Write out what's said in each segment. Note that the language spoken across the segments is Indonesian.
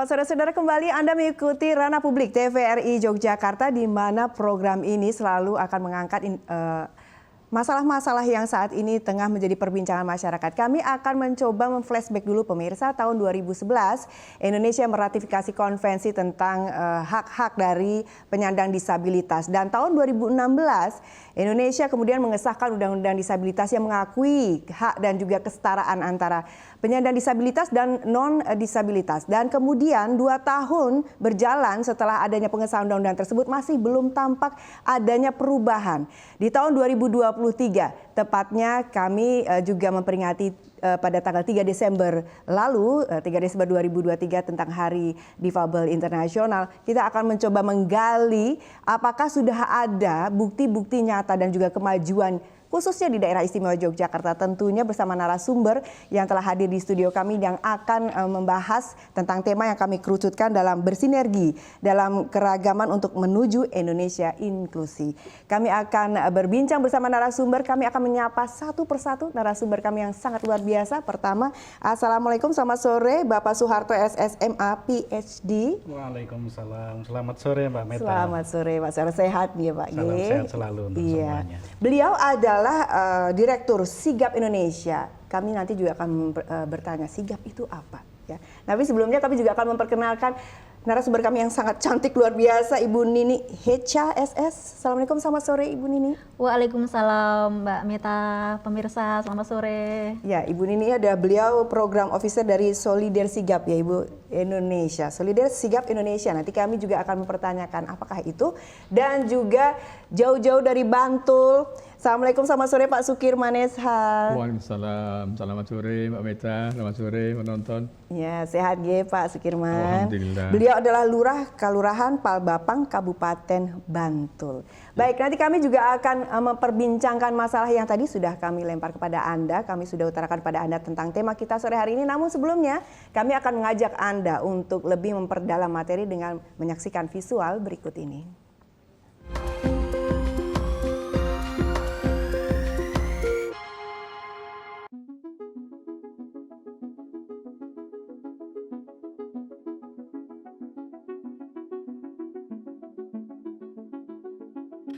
Selamat sore saudara, kembali Anda mengikuti Ranah Publik TVRI Yogyakarta, di mana program ini selalu akan mengangkat masalah-masalah yang saat ini tengah menjadi perbincangan masyarakat. Kami akan mencoba memflashback dulu pemirsa, tahun 2011 Indonesia meratifikasi konvensi tentang hak-hak dari penyandang disabilitas. Dan tahun 2016 Indonesia kemudian mengesahkan Undang-Undang Disabilitas yang mengakui hak dan juga kesetaraan antara penyandang disabilitas dan non-disabilitas. Dan kemudian 2 tahun berjalan setelah adanya pengesahan undang-undang tersebut masih belum tampak adanya perubahan. Di tahun 2023 tepatnya kami juga memperingati pada tanggal 3 Desember lalu, 3 Desember 2023 tentang Hari Difabel Internasional. Kita akan mencoba menggali apakah sudah ada bukti-bukti nyata dan juga kemajuan khususnya di daerah istimewa Yogyakarta, tentunya bersama narasumber yang telah hadir di studio kami yang akan membahas tentang tema yang kami kerucutkan dalam bersinergi dalam keragaman untuk menuju Indonesia inklusi. Kami akan berbincang bersama narasumber, kami akan menyapa satu persatu narasumber kami yang sangat luar biasa. Pertama, Assalamualaikum, selamat sore Bapak Soeharto SSMA PhD. Waalaikumsalam, selamat sore Mbak Meta. Selamat sore Pak Soeharto, sehat ya Pak? Salam sehat selalu untuk semuanya. Beliau adalah Direktur Sigap Indonesia. Kami nanti juga akan bertanya Sigap itu apa ya. Tapi sebelumnya kami juga akan memperkenalkan narasumber kami yang sangat cantik luar biasa, Ibu Nini Hecha SS. Assalamualaikum, selamat sore Ibu Nini. Waalaikumsalam Mbak Meta, pemirsa selamat sore. Ya, Ibu Nini ada beliau program officer dari Solider Sigap ya Ibu Indonesia. Solider Sigap Indonesia. Nanti kami juga akan mempertanyakan apakah itu, dan juga jauh-jauh dari Bantul. Assalamualaikum, selamat sore Pak Sukirman Esha. Waalaikumsalam, selamat sore Mbak Meta, selamat sore penonton. Ya, sehat ya Pak Sukirman. Alhamdulillah. Beliau adalah Lurah Kelurahan Palbapang, Kabupaten Bantul. Baik, nanti kami juga akan memperbincangkan masalah yang tadi sudah kami lempar kepada Anda. Kami sudah utarakan kepada Anda tentang tema kita sore hari ini. Namun sebelumnya, kami akan mengajak Anda untuk lebih memperdalam materi dengan menyaksikan visual berikut ini.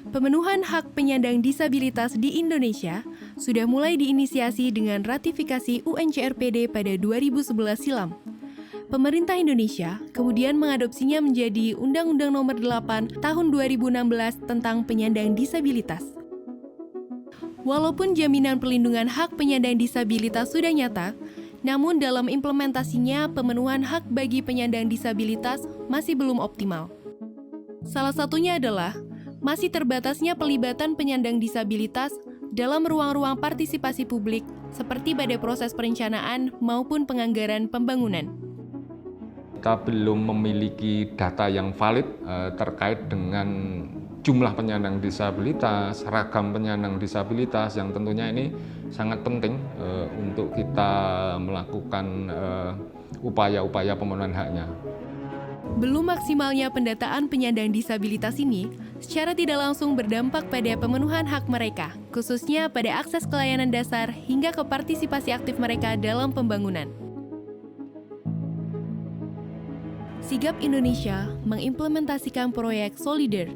Pemenuhan hak penyandang disabilitas di Indonesia sudah mulai diinisiasi dengan ratifikasi UNCRPD pada 2011 silam. Pemerintah Indonesia kemudian mengadopsinya menjadi Undang-Undang Nomor 8 Tahun 2016 tentang penyandang disabilitas. Walaupun jaminan perlindungan hak penyandang disabilitas sudah nyata, namun dalam implementasinya pemenuhan hak bagi penyandang disabilitas masih belum optimal. Salah satunya adalah masih terbatasnya pelibatan penyandang disabilitas dalam ruang-ruang partisipasi publik seperti pada proses perencanaan maupun penganggaran pembangunan. Kita belum memiliki data yang valid terkait dengan jumlah penyandang disabilitas, ragam penyandang disabilitas yang tentunya ini sangat penting untuk kita melakukan upaya-upaya pemenuhan haknya. Belum maksimalnya pendataan penyandang disabilitas ini secara tidak langsung berdampak pada pemenuhan hak mereka, khususnya pada akses ke layanan dasar hingga ke partisipasi aktif mereka dalam pembangunan. Sigap Indonesia mengimplementasikan proyek Solider,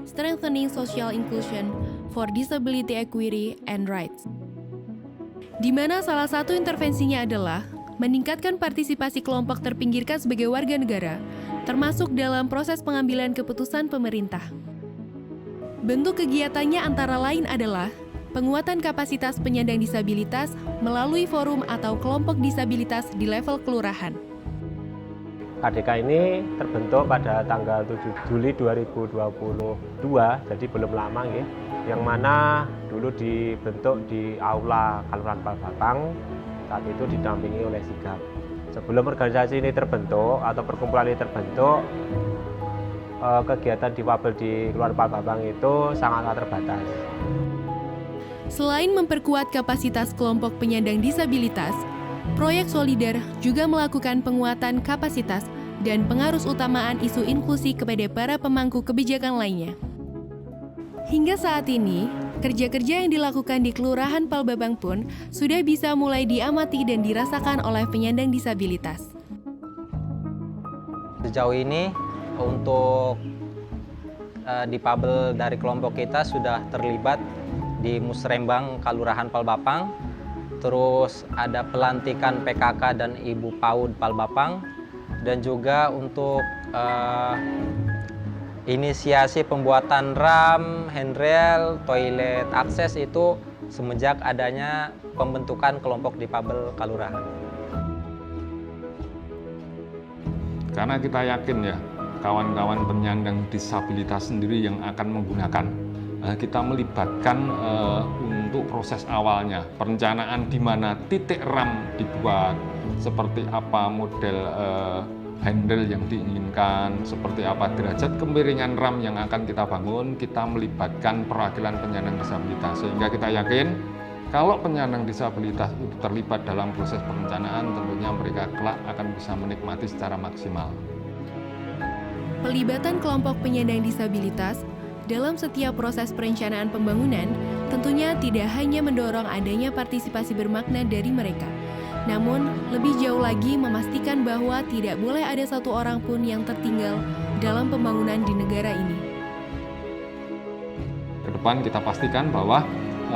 Strengthening Social Inclusion for Disability Equity and Rights, di mana salah satu intervensinya adalah meningkatkan partisipasi kelompok terpinggirkan sebagai warga negara, termasuk dalam proses pengambilan keputusan pemerintah. Bentuk kegiatannya antara lain adalah penguatan kapasitas penyandang disabilitas melalui forum atau kelompok disabilitas di level kelurahan. KDK ini terbentuk pada tanggal 7 Juli 2022, jadi belum lama ya, yang mana dulu dibentuk di Aula Kelurahan Palbapang, saat itu didampingi oleh Sigap. Sebelum organisasi ini terbentuk atau perkumpulan ini terbentuk, kegiatan difabel di Kelurahan Palbapang itu sangat terbatas. Selain memperkuat kapasitas kelompok penyandang disabilitas, proyek Solider juga melakukan penguatan kapasitas dan pengarusutamaan isu inklusi kepada para pemangku kebijakan lainnya. Hingga saat ini, kerja-kerja yang dilakukan di Kelurahan Palbapang pun sudah bisa mulai diamati dan dirasakan oleh penyandang disabilitas. Sejauh ini untuk difabel dari kelompok kita sudah terlibat di Musrembang Kalurahan Palbapang, terus ada pelantikan PKK dan Ibu PAUD Palbapang, dan juga untuk inisiasi pembuatan ram, handrail, toilet akses itu semenjak adanya pembentukan kelompok difabel Kalurahan. Karena kita yakin ya, kawan-kawan penyandang disabilitas sendiri yang akan menggunakan, kita melibatkan untuk proses awalnya, perencanaan di mana titik RAM dibuat, seperti apa model handle yang diinginkan, seperti apa derajat kemiringan RAM yang akan kita bangun, kita melibatkan perwakilan penyandang disabilitas, sehingga kita yakin kalau penyandang disabilitas itu terlibat dalam proses perencanaan, tentunya mereka kelak akan bisa menikmati secara maksimal. Pelibatan kelompok penyandang disabilitas dalam setiap proses perencanaan pembangunan tentunya tidak hanya mendorong adanya partisipasi bermakna dari mereka, namun lebih jauh lagi memastikan bahwa tidak boleh ada satu orang pun yang tertinggal dalam pembangunan di negara ini. Ke depan kita pastikan bahwa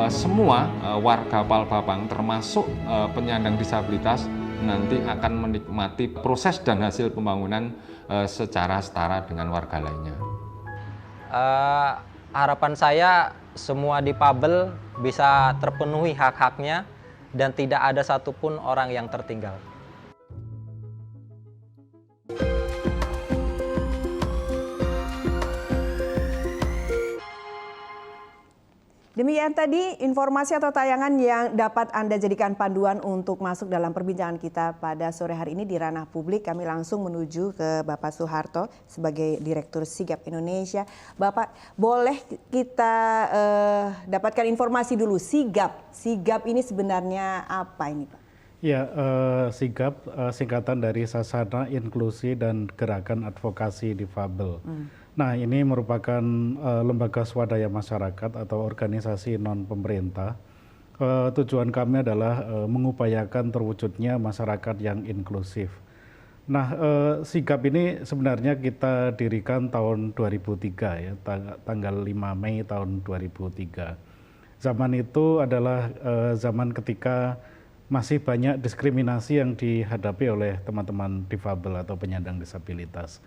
semua warga Palbapang termasuk penyandang disabilitas nanti akan menikmati proses dan hasil pembangunan secara setara dengan warga lainnya. Harapan saya semua difabel bisa terpenuhi hak-haknya dan tidak ada satupun orang yang tertinggal. Demikian tadi informasi atau tayangan yang dapat Anda jadikan panduan untuk masuk dalam perbincangan kita pada sore hari ini di ranah publik. Kami langsung menuju ke Bapak Soeharto sebagai Direktur Sigap Indonesia. Bapak, boleh kita dapatkan informasi dulu, Sigap. Sigap ini sebenarnya apa ini, Pak? Ya, Sigap singkatan dari Sasana Inklusi dan Gerakan Advokasi Difabel. Nah, ini merupakan lembaga swadaya masyarakat atau organisasi non-pemerintah. Tujuan kami adalah mengupayakan terwujudnya masyarakat yang inklusif. Nah, Sigap ini sebenarnya kita dirikan tahun 2003 ya, tanggal 5 Mei tahun 2003. Zaman itu adalah zaman ketika masih banyak diskriminasi yang dihadapi oleh teman-teman difabel atau penyandang disabilitas.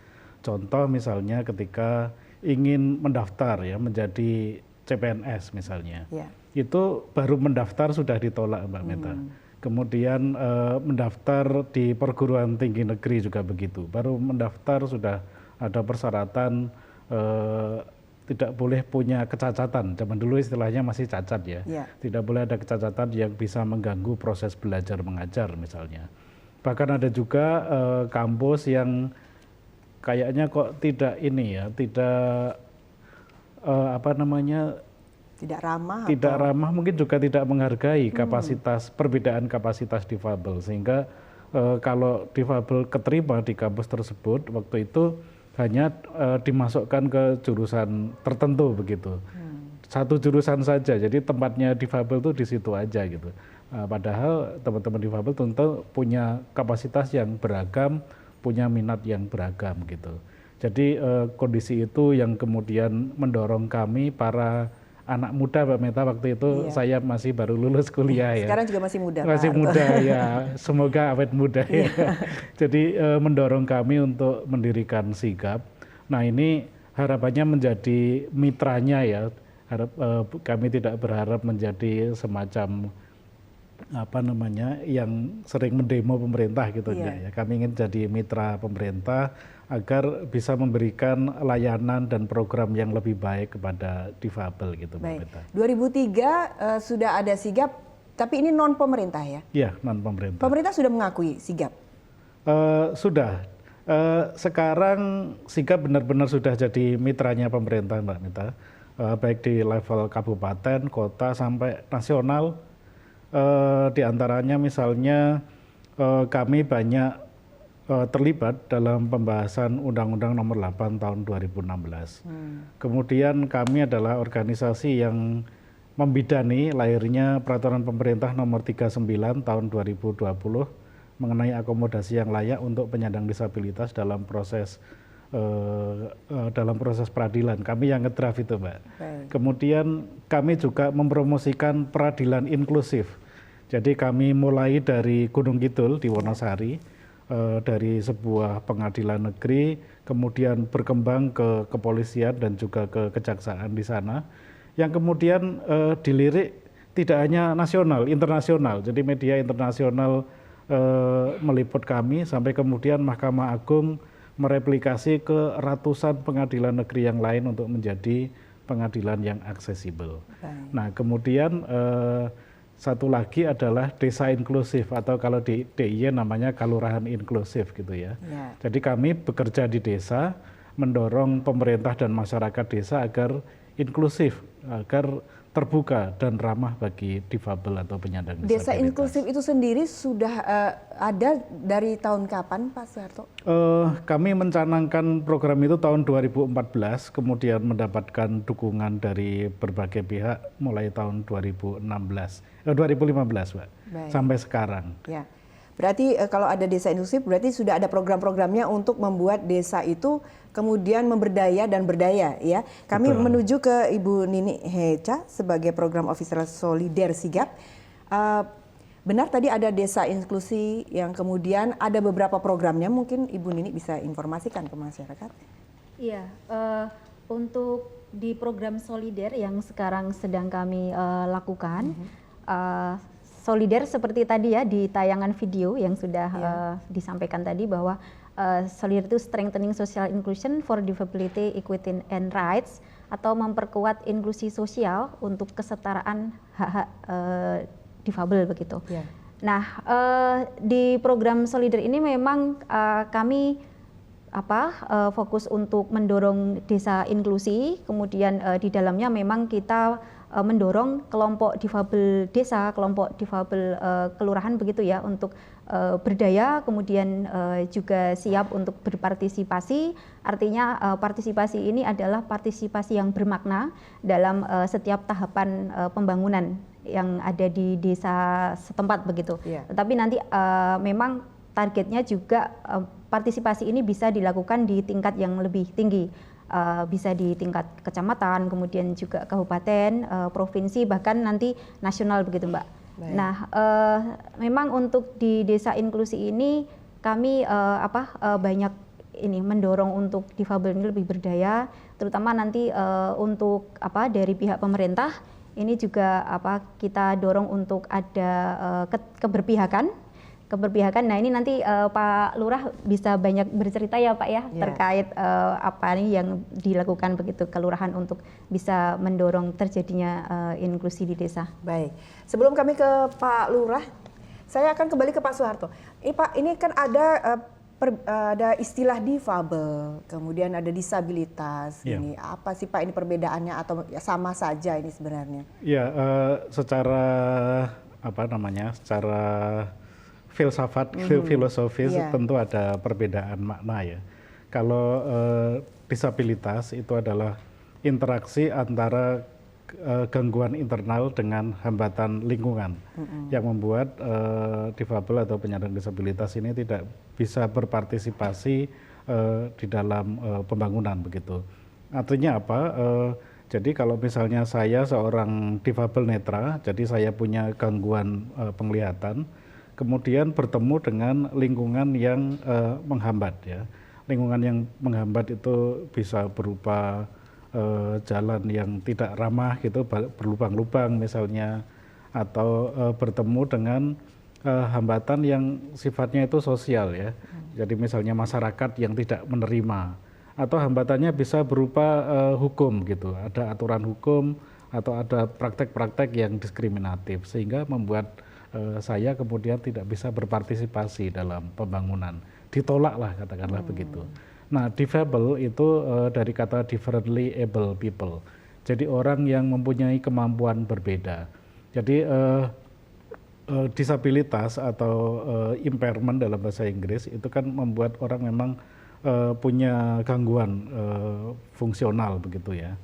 Contoh misalnya ketika ingin mendaftar ya menjadi CPNS misalnya, itu baru mendaftar sudah ditolak, Mbak Meta. Kemudian mendaftar di perguruan tinggi negeri juga begitu, baru mendaftar sudah ada persyaratan tidak boleh punya kecacatan. Zaman dulu istilahnya masih cacat ya, tidak boleh ada kecacatan yang bisa mengganggu proses belajar mengajar misalnya. Bahkan ada juga kampus yang kayaknya kok tidak ini ya, tidak tidak ramah, mungkin juga tidak menghargai kapasitas perbedaan kapasitas difabel, sehingga kalau difabel keterima di kampus tersebut waktu itu hanya dimasukkan ke jurusan tertentu begitu, satu jurusan saja, jadi tempatnya difabel tuh di situ aja gitu. Padahal teman-teman difabel tentu punya kapasitas yang beragam, punya minat yang beragam gitu. Jadi kondisi itu yang kemudian mendorong kami para anak muda, Mbak Meta, waktu itu saya masih baru lulus kuliah ya. Sekarang juga masih muda, masih Pak muda ya, semoga awet muda ya. Jadi mendorong kami untuk mendirikan Sigap. Nah ini harapannya menjadi mitranya ya. Kami tidak berharap menjadi semacam yang sering mendemo pemerintah gitu ya. Kami ingin jadi mitra pemerintah agar bisa memberikan layanan dan program yang lebih baik kepada difabel gitu, Mbak Meta. 2003 sudah ada Sigap, tapi ini non pemerintah ya? Iya, non pemerintah. Pemerintah sudah mengakui Sigap? Sudah. Sekarang Sigap benar-benar sudah jadi mitranya pemerintah, Mbak Meta. Baik di level kabupaten, kota sampai nasional. Di antaranya misalnya kami banyak terlibat dalam pembahasan Undang-Undang Nomor 8 Tahun 2016. Kemudian kami adalah organisasi yang membidani lahirnya Peraturan Pemerintah Nomor 39 Tahun 2020 mengenai akomodasi yang layak untuk penyandang disabilitas dalam proses peradilan. Kami yang ngedraft itu, Mbak. Baik. Kemudian kami juga mempromosikan peradilan inklusif. Jadi kami mulai dari Gunung Kidul di Wonosari, dari sebuah pengadilan negeri, kemudian berkembang ke kepolisian dan juga ke kejaksaan di sana, yang kemudian dilirik tidak hanya nasional, internasional. Jadi media internasional meliput kami, sampai kemudian Mahkamah Agung mereplikasi ke ratusan pengadilan negeri yang lain untuk menjadi pengadilan yang aksesibel. Nah, kemudian satu lagi adalah desa inklusif, atau kalau di DIY namanya kelurahan inklusif gitu ya. Jadi kami bekerja di desa, mendorong pemerintah dan masyarakat desa agar inklusif, agar terbuka dan ramah bagi difabel atau penyandang disabilitas. Desa inklusif itu sendiri sudah ada dari tahun kapan, Pak Suharto? Kami mencanangkan program itu tahun 2014, kemudian mendapatkan dukungan dari berbagai pihak mulai tahun 2015, Pak, sampai sekarang. Ya. Berarti kalau ada desa inklusif, berarti sudah ada program-programnya untuk membuat desa itu kemudian memberdaya dan berdaya, ya. Kami menuju ke Ibu Nini Hecha sebagai Program Officer Solider Sigap. Benar tadi ada desa inklusi yang kemudian ada beberapa programnya, mungkin Ibu Nini bisa informasikan ke masyarakat. Iya, untuk di program Solider yang sekarang sedang kami lakukan, Solider seperti tadi ya di tayangan video yang sudah disampaikan tadi bahwa Solider itu strengthening social inclusion for disability, equity and rights, atau memperkuat inklusi sosial untuk kesetaraan hak-hak difabel begitu. Nah, di program Solider ini memang kami fokus untuk mendorong desa inklusi, kemudian di dalamnya memang kita mendorong kelompok difabel desa, kelompok difabel kelurahan begitu ya, untuk berdaya, kemudian juga siap untuk berpartisipasi. Artinya partisipasi ini adalah partisipasi yang bermakna dalam setiap tahapan pembangunan yang ada di desa setempat begitu. Tetapi nanti memang targetnya juga partisipasi ini bisa dilakukan di tingkat yang lebih tinggi. Bisa di tingkat kecamatan, kemudian juga kabupaten, provinsi, bahkan nanti nasional begitu, Mbak. Nah, memang untuk di desa inklusi ini kami banyak ini mendorong untuk difabel ini lebih berdaya, terutama nanti untuk dari pihak pemerintah ini juga kita dorong untuk ada keberpihakan. Nah ini nanti Pak Lurah bisa banyak bercerita ya Pak ya, terkait apa nih yang dilakukan begitu kelurahan untuk bisa mendorong terjadinya inklusi di desa. Baik, sebelum kami ke Pak Lurah, saya akan kembali ke Pak Suharto. Ini Pak, ini kan ada istilah difabel, kemudian ada disabilitas. Ini apa sih Pak ini perbedaannya atau sama saja ini sebenarnya? Ya, secara secara filsafat, filosofis tentu ada perbedaan makna ya. Kalau disabilitas itu adalah interaksi antara gangguan internal dengan hambatan lingkungan yang membuat difabel atau penyandang disabilitas ini tidak bisa berpartisipasi di dalam pembangunan begitu. Artinya apa? Jadi kalau misalnya saya seorang difabel netra, jadi saya punya gangguan penglihatan, kemudian bertemu dengan lingkungan yang menghambat ya. Lingkungan yang menghambat itu bisa berupa jalan yang tidak ramah gitu, berlubang-lubang misalnya, atau bertemu dengan hambatan yang sifatnya itu sosial ya. Jadi misalnya masyarakat yang tidak menerima, atau hambatannya bisa berupa hukum gitu, ada aturan hukum atau ada praktek-praktek yang diskriminatif sehingga membuat saya kemudian tidak bisa berpartisipasi dalam pembangunan, ditolak lah katakanlah begitu. Nah, difabel itu dari kata differently able people, jadi orang yang mempunyai kemampuan berbeda. Jadi disabilitas atau impairment dalam bahasa Inggris itu kan membuat orang memang punya gangguan fungsional begitu ya.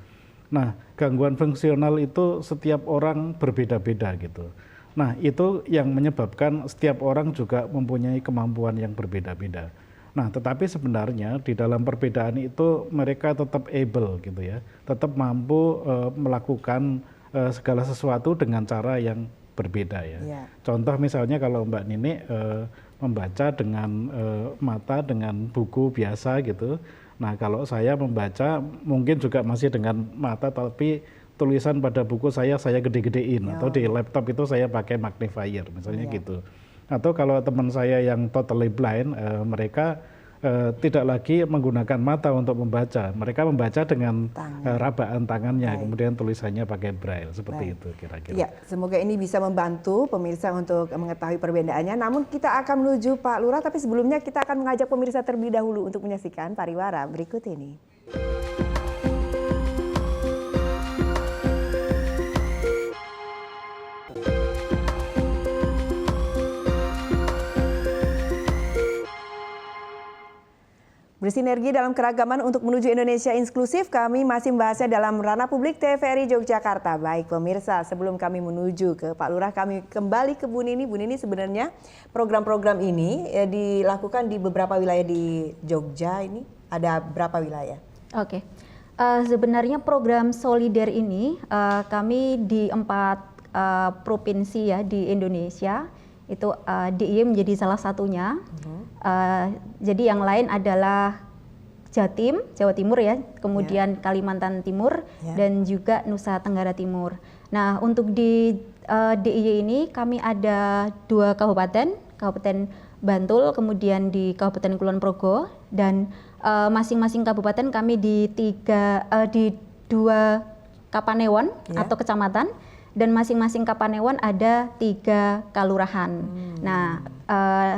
Nah, gangguan fungsional itu setiap orang berbeda-beda gitu. Nah, itu yang menyebabkan setiap orang juga mempunyai kemampuan yang berbeda-beda. Nah, tetapi sebenarnya di dalam perbedaan itu mereka tetap able gitu ya, tetap mampu melakukan segala sesuatu dengan cara yang berbeda ya. Contoh misalnya kalau Mbak Nini membaca dengan mata dengan buku biasa gitu. Nah, kalau saya membaca mungkin juga masih dengan mata, tapi tulisan pada buku saya gede-gedein, atau di laptop itu saya pakai magnifier misalnya gitu. Atau kalau teman saya yang totally blind, mereka tidak lagi menggunakan mata untuk membaca, mereka membaca dengan rabaan tangannya, kemudian tulisannya pakai braille, seperti itu kira-kira. Ya, semoga ini bisa membantu pemirsa untuk mengetahui perbedaannya. Namun kita akan menuju Pak Lurah, tapi sebelumnya kita akan mengajak pemirsa terlebih dahulu untuk menyaksikan pariwara berikut ini. Bersinergi dalam keragaman untuk menuju Indonesia inklusif, kami masih membahasnya dalam ranah publik TVRI Yogyakarta. Baik pemirsa, sebelum kami menuju ke Pak Lurah, kami kembali ke Bu Nini. Bu Nini, sebenarnya program-program ini dilakukan di beberapa wilayah di Jogja. Ini ada berapa wilayah? Oke, sebenarnya program Solider ini kami di 4 provinsi ya di Indonesia. Itu DIY menjadi salah satunya. Jadi yang lain adalah Jatim, Jawa Timur ya, kemudian Kalimantan Timur dan juga Nusa Tenggara Timur. Nah, untuk di DIY ini kami ada 2 kabupaten, Kabupaten Bantul, kemudian di Kabupaten Kulon Progo, dan masing-masing kabupaten kami di 2 kapanewon atau kecamatan. Dan masing-masing kapanewon ada 3 kalurahan. Nah,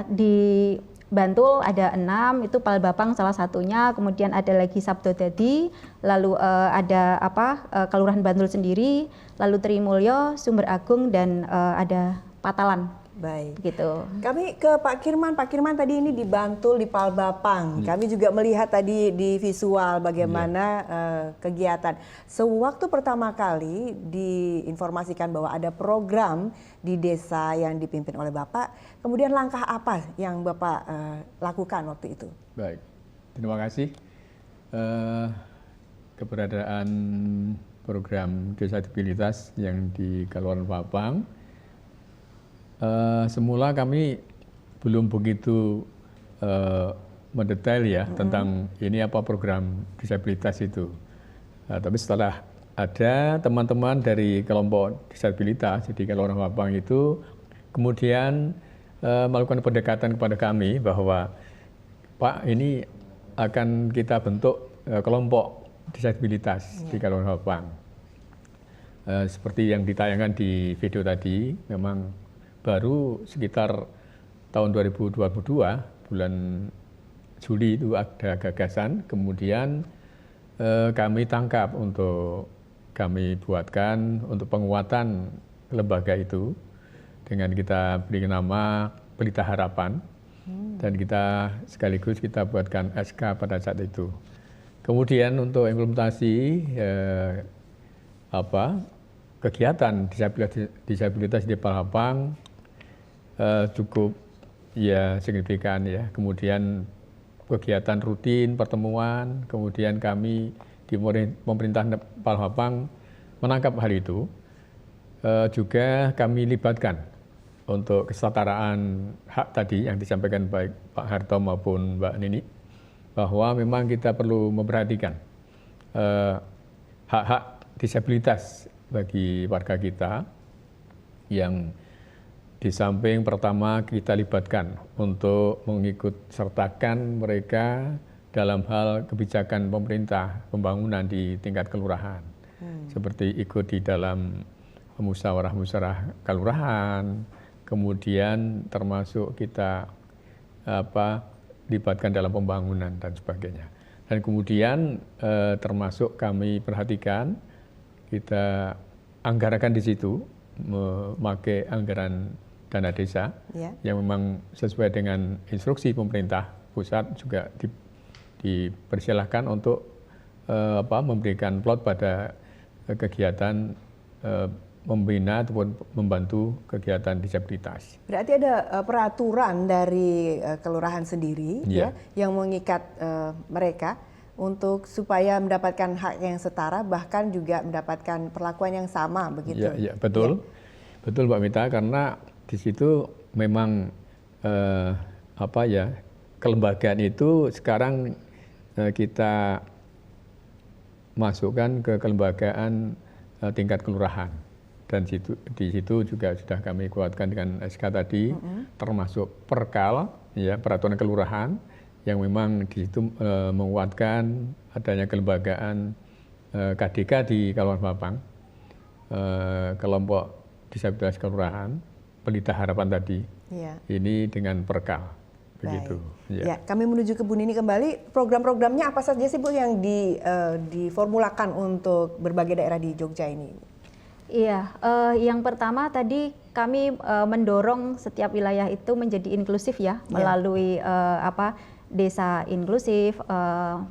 di Bantul ada 6, itu Palbapang salah satunya, kemudian ada lagi Sabdodadi, lalu ada Kelurahan Bantul sendiri, lalu Trimulyo, Sumber Agung, dan ada Patalan. Baik. Gitu. Kami ke Pak Kirman. Pak Kirman, tadi ini di Bantul, di Palbapang. Kami juga melihat tadi di visual bagaimana kegiatan. Sewaktu pertama kali diinformasikan bahwa ada program di desa yang dipimpin oleh Bapak, kemudian langkah apa yang Bapak lakukan waktu itu? Baik, terima kasih. Keberadaan program disabilitas yang di Kaluaran Papang, semula kami belum begitu mendetail ya tentang ini apa program disabilitas itu. Tapi setelah ada teman-teman dari kelompok disabilitas, jadi Kaluaran Papang itu kemudian melakukan pendekatan kepada kami bahwa Pak, ini akan kita bentuk kelompok disabilitas di Kaluaran Papang. Seperti yang ditayangkan di video tadi, memang baru sekitar tahun 2022, bulan Juli itu ada gagasan, kemudian kami tangkap untuk kami buatkan untuk penguatan lembaga itu dengan kita beri nama Pelita Harapan, dan kita sekaligus kita buatkan SK pada saat itu. Kemudian untuk implementasi kegiatan disabilitas di Palembang cukup ya signifikan ya. Kemudian kegiatan rutin, pertemuan, kemudian kami di pemerintah Palembang menangkap hal itu. Juga kami libatkan untuk kesetaraan hak tadi yang disampaikan baik Pak Harto maupun Mbak Nini, bahwa memang kita perlu memperhatikan hak-hak disabilitas bagi warga kita, yang di samping pertama kita libatkan untuk mengikut sertakan mereka dalam hal kebijakan pemerintah pembangunan di tingkat kelurahan, seperti ikut di dalam musyawarah kelurahan, kemudian termasuk kita libatkan dalam pembangunan dan sebagainya. Dan kemudian termasuk kami perhatikan, kita anggarkan di situ memakai anggaran dana desa yang memang sesuai dengan instruksi pemerintah pusat, juga dipersilahkan untuk memberikan plot pada kegiatan membina ataupun membantu kegiatan disabilitas. Berarti ada peraturan dari kelurahan sendiri ya yang mengikat mereka untuk supaya mendapatkan hak yang setara, bahkan juga mendapatkan perlakuan yang sama begitu. Iya, betul. Ya. Betul Mbak Mita, karena di situ memang kelembagaan itu sekarang kita masukkan ke kelembagaan tingkat kelurahan, dan di situ juga sudah kami kuatkan dengan SK tadi, termasuk perkal ya, peraturan kelurahan yang memang di situ menguatkan adanya kelembagaan KDK di Kaluaran Bapang, kelompok disabilitas kelurahan, Pelita Harapan tadi, ini dengan perkal. Begitu. Ya, kami menuju ke Bu Nini kembali. Program-programnya apa saja sih Bu yang diformulakan untuk berbagai daerah di Jogja ini? Iya, yang pertama tadi kami mendorong setiap wilayah itu menjadi inklusif ya, melalui desa inklusif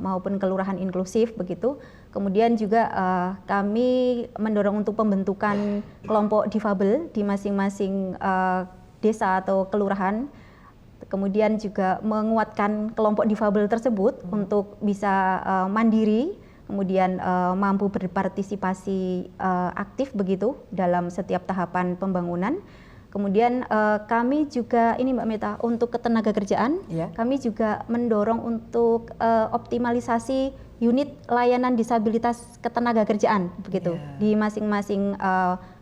maupun kelurahan inklusif begitu. Kemudian juga kami mendorong untuk pembentukan kelompok difabel di masing-masing desa atau kelurahan. Kemudian juga menguatkan kelompok difabel tersebut untuk bisa mandiri, kemudian mampu berpartisipasi aktif begitu dalam setiap tahapan pembangunan. Kemudian kami juga, ini Mbak Mita, untuk ketenaga kerjaan, kami juga mendorong untuk optimalisasi unit layanan disabilitas ketenaga kerjaan begitu di masing-masing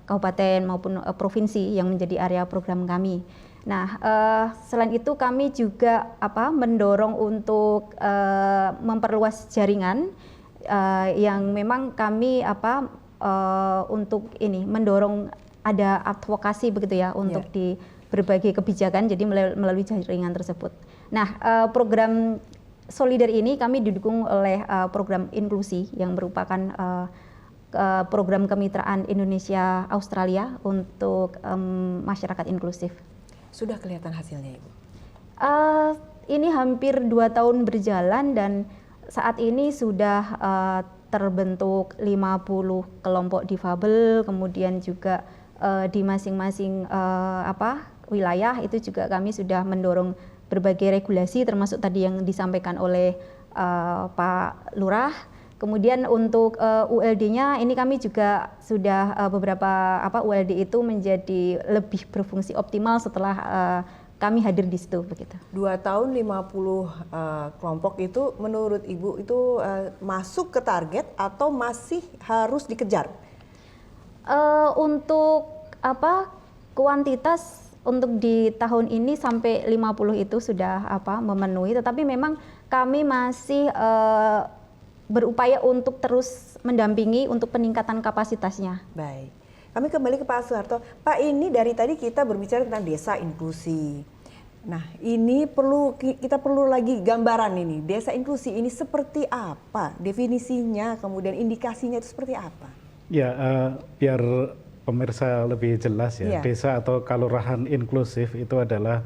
kabupaten maupun provinsi yang menjadi area program kami. Nah, selain itu kami juga mendorong untuk memperluas jaringan yang memang kami untuk ini mendorong ada advokasi begitu ya untuk di berbagai kebijakan, jadi melalui jaringan tersebut. Nah, program Solider ini kami didukung oleh program inklusi yang merupakan program kemitraan Indonesia Australia untuk masyarakat inklusif. Sudah kelihatan hasilnya, Ibu? Ini hampir 2 tahun berjalan dan saat ini sudah terbentuk 50 kelompok difabel, kemudian juga di masing-masing wilayah itu juga kami sudah mendorong berbagai regulasi, termasuk tadi yang disampaikan oleh Pak Lurah. Kemudian untuk ULD-nya ini kami juga sudah beberapa ULD itu menjadi lebih berfungsi optimal setelah kami hadir di situ begitu. 2 tahun 50 kelompok itu menurut Ibu itu masuk ke target atau masih harus dikejar? Untuk kuantitas untuk di tahun ini sampai 50 itu sudah memenuhi, tetapi memang kami masih berupaya untuk terus mendampingi untuk peningkatan kapasitasnya. Baik, kami kembali ke Pak Soeharto. Pak, ini dari tadi kita berbicara tentang desa inklusi. Nah, ini kita perlu lagi gambaran ini. Desa inklusi ini seperti apa? Definisinya, kemudian indikasinya itu seperti apa? Ya, biar pemirsa lebih jelas ya. Desa atau kelurahan inklusif itu adalah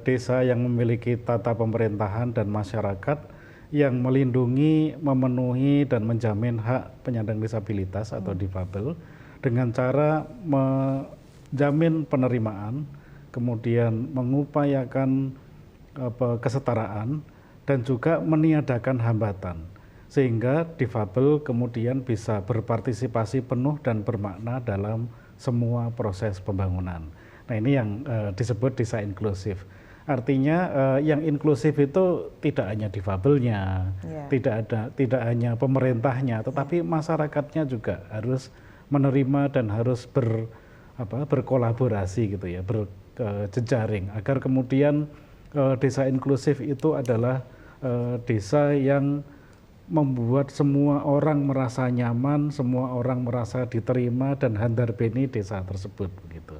desa yang memiliki tata pemerintahan dan masyarakat yang melindungi, memenuhi, dan menjamin hak penyandang disabilitas atau difabel dengan cara menjamin penerimaan, kemudian mengupayakan kesetaraan, dan juga meniadakan hambatan, sehingga difabel kemudian bisa berpartisipasi penuh dan bermakna dalam semua proses pembangunan. Nah, ini yang disebut desa inklusif. Artinya yang inklusif itu tidak hanya difabelnya, tidak hanya pemerintahnya, tetapi masyarakatnya juga harus menerima dan harus berkolaborasi gitu ya, berjejaring agar kemudian desa inklusif itu adalah desa yang membuat semua orang merasa nyaman, semua orang merasa diterima dan handarbeni desa tersebut begitu.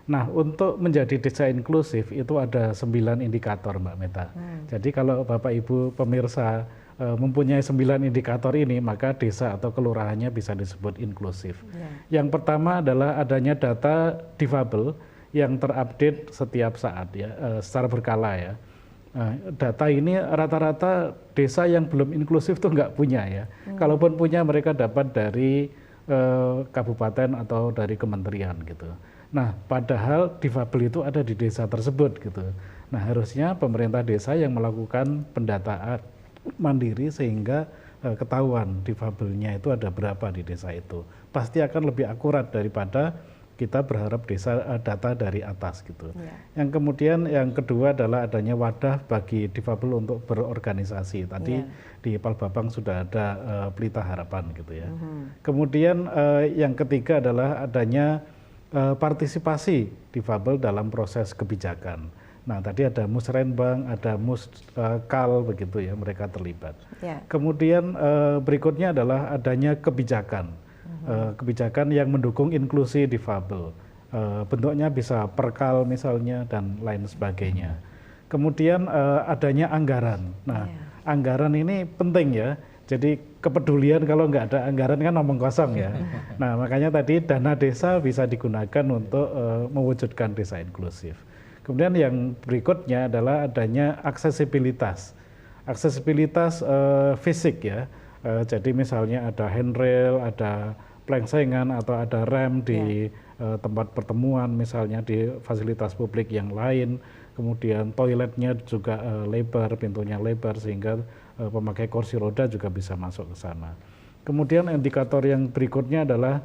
Nah, untuk menjadi desa inklusif itu ada 9 indikator, Mbak Meta. Jadi kalau Bapak Ibu pemirsa mempunyai 9 indikator ini, maka desa atau kelurahannya bisa disebut inklusif. Yang pertama adalah adanya data difabel yang terupdate setiap saat ya, secara berkala ya. Data ini rata-rata desa yang belum inklusif tuh nggak punya ya. Kalaupun punya, mereka dapat dari kabupaten atau dari kementerian gitu. Nah, padahal difabel itu ada di desa tersebut gitu. Nah, harusnya pemerintah desa yang melakukan pendataan mandiri sehingga ketahuan difabelnya itu ada berapa di desa itu. Pasti akan lebih akurat daripada kita berharap data dari atas gitu. Yang kemudian yang kedua adalah adanya wadah bagi difabel untuk berorganisasi. Tadi di Palbapang sudah ada Pelita Harapan gitu ya. Kemudian yang ketiga adalah adanya partisipasi difabel dalam proses kebijakan. Nah, tadi ada Musrenbang, ada Muskal begitu ya, mereka terlibat. Kemudian berikutnya adalah adanya kebijakan. Kebijakan yang mendukung inklusi difabel. Bentuknya bisa perkal misalnya dan lain sebagainya. Kemudian adanya anggaran. Nah, anggaran ini penting ya. Jadi kepedulian, kalau nggak ada anggaran kan omong kosong ya. Nah, makanya tadi dana desa bisa digunakan untuk mewujudkan desa inklusif. Kemudian yang berikutnya adalah adanya aksesibilitas. Aksesibilitas fisik ya. Jadi misalnya ada handrail, ada plengsengan atau ada rem di tempat pertemuan, misalnya di fasilitas publik yang lain. Kemudian toiletnya juga lebar, pintunya lebar sehingga pemakai kursi roda juga bisa masuk ke sana. Kemudian indikator yang berikutnya adalah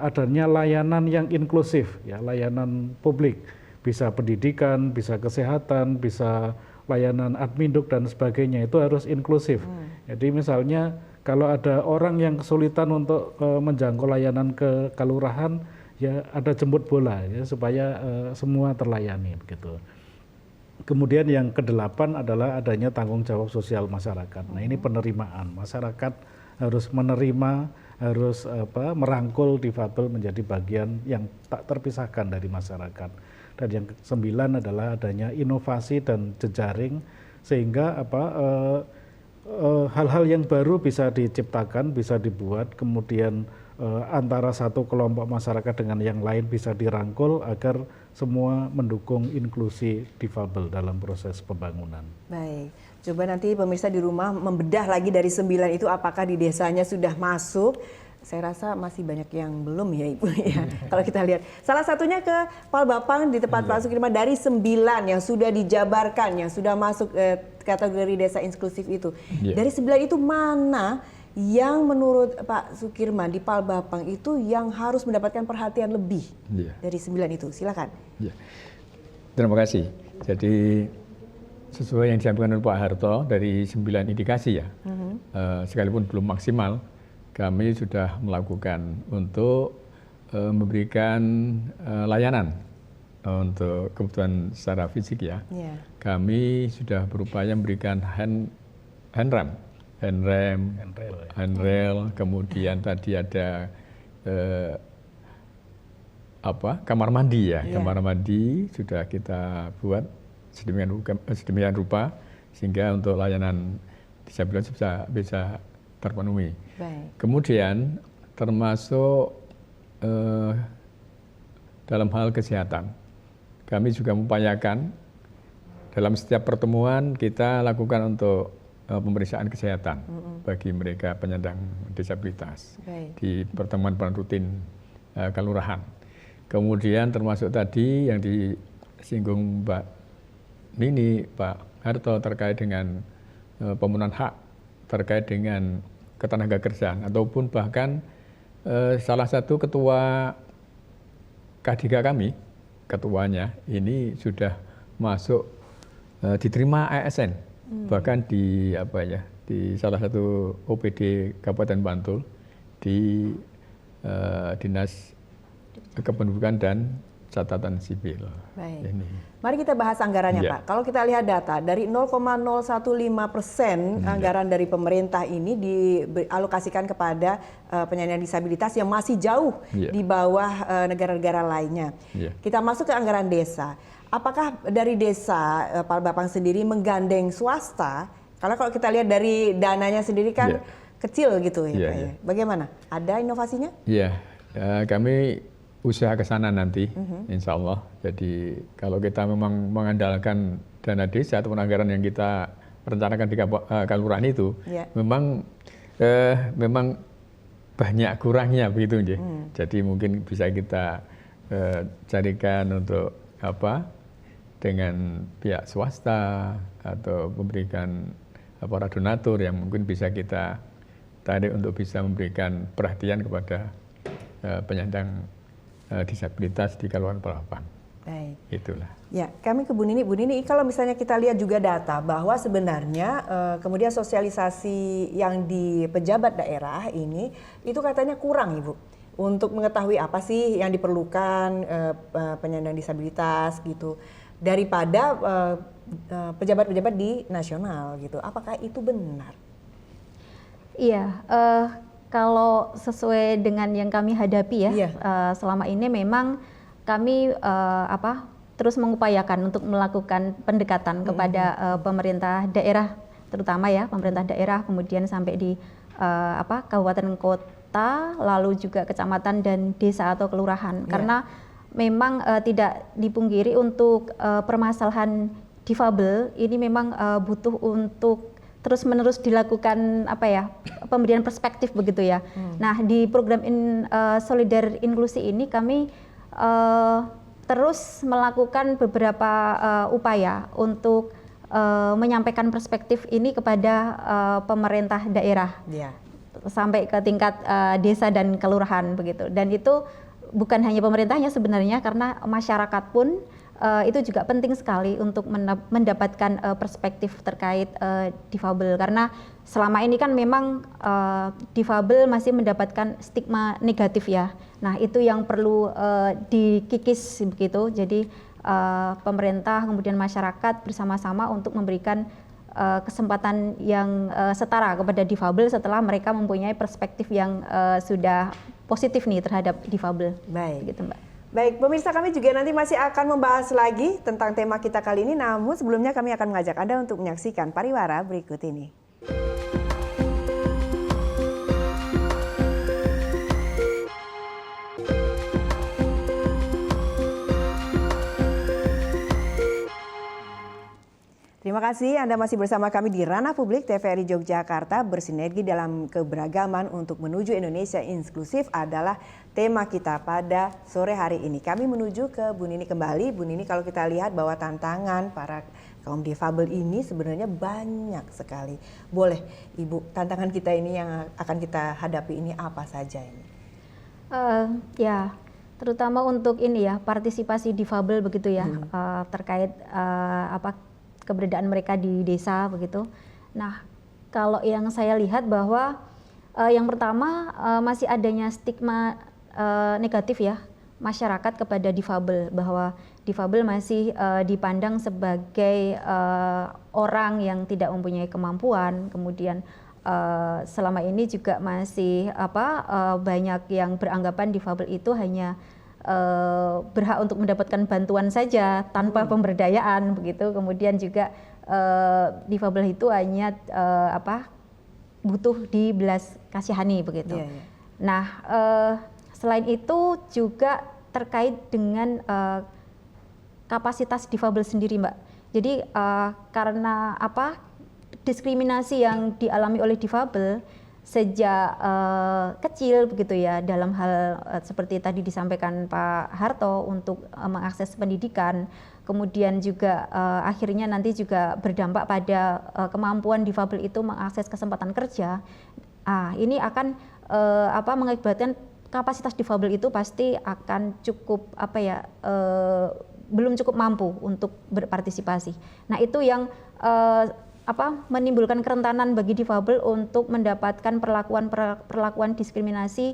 adanya layanan yang inklusif, ya, layanan publik, bisa pendidikan, bisa kesehatan, bisa layanan adminduk dan sebagainya, itu harus inklusif. Jadi misalnya kalau ada orang yang kesulitan untuk menjangkau layanan ke kelurahan, ya ada jemput bola ya supaya semua terlayani begitu. Kemudian yang kedelapan adalah adanya tanggung jawab sosial masyarakat. Nah, ini penerimaan. Masyarakat harus menerima, harus merangkul difabel menjadi bagian yang tak terpisahkan dari masyarakat. Dan yang ke-9 adalah adanya inovasi dan jejaring sehingga hal-hal yang baru bisa diciptakan, bisa dibuat, kemudian antara satu kelompok masyarakat dengan yang lain bisa dirangkul agar semua mendukung inklusi difabel dalam proses pembangunan. Baik, coba nanti pemirsa di rumah membedah lagi dari 9 itu apakah di desanya sudah masuk. Saya rasa masih banyak yang belum ya Ibu ya. Kalau kita lihat, salah satunya ke Palbapang di tempat Pak Sukirman, dari 9 yang sudah dijabarkan, yang sudah masuk kategori desa inklusif itu. Dari 9 itu mana yang menurut Pak Sukirman di Palbapang itu yang harus mendapatkan perhatian lebih dari 9 itu? Silakan. Terima kasih. Jadi sesuai yang disampaikan oleh Pak Harto dari 9 indikasi ya, sekalipun belum maksimal, kami sudah melakukan untuk memberikan layanan untuk kebutuhan secara fisik ya. Kami sudah berupaya memberikan handrail, kemudian tadi ada kamar mandi ya. Kamar mandi sudah kita buat sedemikian rupa sehingga untuk layanan disabilitas bisa terpenuhi. Kemudian termasuk dalam hal kesehatan, kami juga mengupayakan dalam setiap pertemuan kita lakukan untuk pemeriksaan kesehatan bagi mereka penyandang disabilitas di pertemuan rutin kelurahan. Kemudian termasuk tadi yang disinggung Mbak Nini, Pak Harto terkait dengan pemenuhan hak terkait dengan ketenaga kerjaan ataupun bahkan salah satu ketua K3 kami, ketuanya ini sudah masuk diterima ASN, bahkan di di salah satu OPD Kabupaten Bantul di Dinas Kependudukan dan Catatan Sipil. Ini. Mari kita bahas anggarannya Pak. Kalau kita lihat data dari 0,015% anggaran dari pemerintah ini dialokasikan kepada penyandang disabilitas yang masih jauh di bawah negara-negara lainnya. Kita masuk ke anggaran desa. Apakah dari desa Palbapang sendiri menggandeng swasta? Karena kalau kita lihat dari dananya sendiri kan kecil gitu ya Pak ya. Bagaimana? Ada inovasinya? Kami usaha ke sana nanti, insya Allah. Jadi kalau kita memang mengandalkan dana desa atau anggaran yang kita rencanakan di kelurahan itu, memang banyak kurangnya begitu nggih. Jadi mungkin bisa kita carikan untuk dengan pihak swasta atau memberikan para donatur yang mungkin bisa kita tarik untuk bisa memberikan perhatian kepada penyandang disabilitas di Kaluaran Palembang. Baik. Itulah. Ya, kami ke Bu Nini. Bu Nini, kalau misalnya kita lihat juga data bahwa sebenarnya kemudian sosialisasi yang di pejabat daerah ini itu katanya kurang, Ibu, untuk mengetahui apa sih yang diperlukan penyandang disabilitas gitu daripada pejabat-pejabat di nasional gitu. Apakah itu benar? Iya, kalau sesuai dengan yang kami hadapi ya, selama ini memang kami terus mengupayakan untuk melakukan pendekatan kepada pemerintah daerah, terutama ya pemerintah daerah, kemudian sampai di kabupaten kota, lalu juga kecamatan dan desa atau kelurahan. Karena memang tidak dipungkiri untuk permasalahan difabel ini memang butuh untuk terus-menerus dilakukan pemberian perspektif begitu ya. Nah, di program Solidar Inklusi ini kami terus melakukan beberapa upaya untuk menyampaikan perspektif ini kepada pemerintah daerah, sampai ke tingkat desa dan kelurahan begitu. Dan itu bukan hanya pemerintahnya sebenarnya, karena masyarakat pun itu juga penting sekali untuk mendapatkan perspektif terkait difabel, karena selama ini kan memang difabel masih mendapatkan stigma negatif ya. Nah, itu yang perlu dikikis begitu. Jadi pemerintah kemudian masyarakat bersama-sama untuk memberikan kesempatan yang setara kepada difabel setelah mereka mempunyai perspektif yang sudah positif nih terhadap difabel. Baik, gitu, Mbak. Baik, pemirsa, kami juga nanti masih akan membahas lagi tentang tema kita kali ini. Namun sebelumnya kami akan mengajak Anda untuk menyaksikan pariwara berikut ini. Terima kasih Anda masih bersama kami di Ranah Publik TVRI Yogyakarta. Bersinergi dalam keberagaman untuk menuju Indonesia inklusif adalah tema kita pada sore hari ini. Kami menuju ke Bu Nini kembali. Bu Nini, kalau kita lihat bahwa tantangan para kaum difabel ini sebenarnya banyak sekali. Boleh Ibu, tantangan kita ini yang akan kita hadapi ini apa saja ini? Ya, terutama untuk ini ya, partisipasi difabel begitu ya, terkait keberadaan mereka di desa begitu. Nah, kalau yang saya lihat bahwa yang pertama masih adanya stigma negatif ya masyarakat kepada difabel, bahwa difabel masih dipandang sebagai orang yang tidak mempunyai kemampuan. Kemudian selama ini juga masih banyak yang beranggapan difabel itu hanya berhak untuk mendapatkan bantuan saja tanpa pemberdayaan begitu. Kemudian juga difabel itu hanya butuh dibelas kasihani begitu. Nah, selain itu juga terkait dengan kapasitas difabel sendiri, Mbak. Jadi karena diskriminasi yang dialami oleh difabel sejak kecil begitu ya, dalam hal seperti tadi disampaikan Pak Harto untuk mengakses pendidikan, kemudian juga akhirnya nanti juga berdampak pada kemampuan difabel itu mengakses kesempatan kerja. Ini akan mengakibatkan kapasitas difabel itu pasti akan cukup belum cukup mampu untuk berpartisipasi. Nah, itu yang menimbulkan kerentanan bagi difabel untuk mendapatkan perlakuan diskriminasi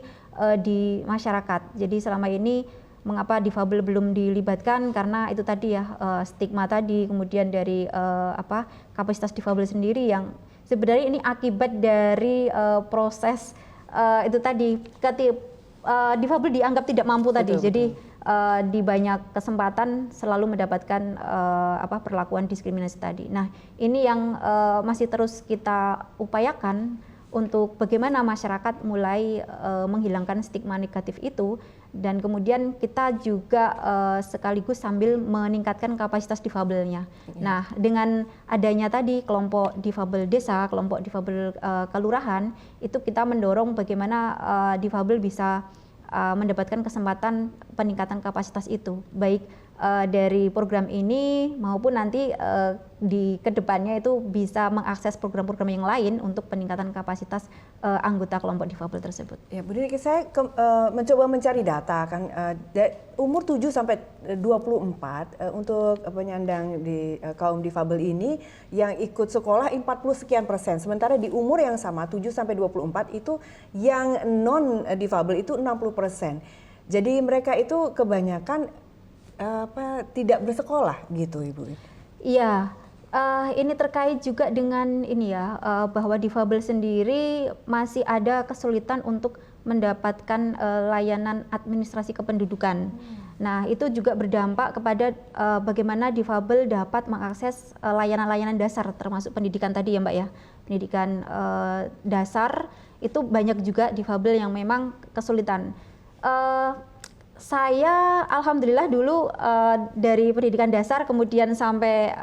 di masyarakat. Jadi selama ini mengapa difabel belum dilibatkan, karena itu tadi ya, stigma tadi, kemudian dari kapasitas difabel sendiri yang sebenarnya ini akibat dari proses itu tadi, difabel dianggap tidak mampu tadi. Betul. Jadi di banyak kesempatan selalu mendapatkan perlakuan diskriminasi tadi. Nah, ini yang masih terus kita upayakan untuk bagaimana masyarakat mulai menghilangkan stigma negatif itu dan kemudian kita juga sekaligus sambil meningkatkan kapasitas difabelnya. Nah, dengan adanya tadi kelompok difabel desa, kelompok difabel kelurahan, itu kita mendorong bagaimana difabel bisa mendapatkan kesempatan peningkatan kapasitas itu, baik dari program ini maupun nanti di kedepannya itu bisa mengakses program-program yang lain untuk peningkatan kapasitas anggota kelompok difabel tersebut. Ya, Bu Niki, saya mencoba mencari data kan umur 7 sampai 24 untuk penyandang di kaum difabel ini yang ikut sekolah 40 sekian %. Sementara di umur yang sama 7 sampai 24 itu yang non difabel itu 60%. Jadi mereka itu kebanyakan tidak bersekolah gitu, Ibu. Iya, ini terkait juga dengan ini ya, bahwa difabel sendiri masih ada kesulitan untuk mendapatkan layanan administrasi kependudukan. Nah, itu juga berdampak kepada bagaimana difabel dapat mengakses layanan-layanan dasar, termasuk pendidikan tadi ya Mbak ya. Pendidikan dasar itu banyak juga difabel yang memang kesulitan. Saya alhamdulillah dulu dari pendidikan dasar kemudian sampai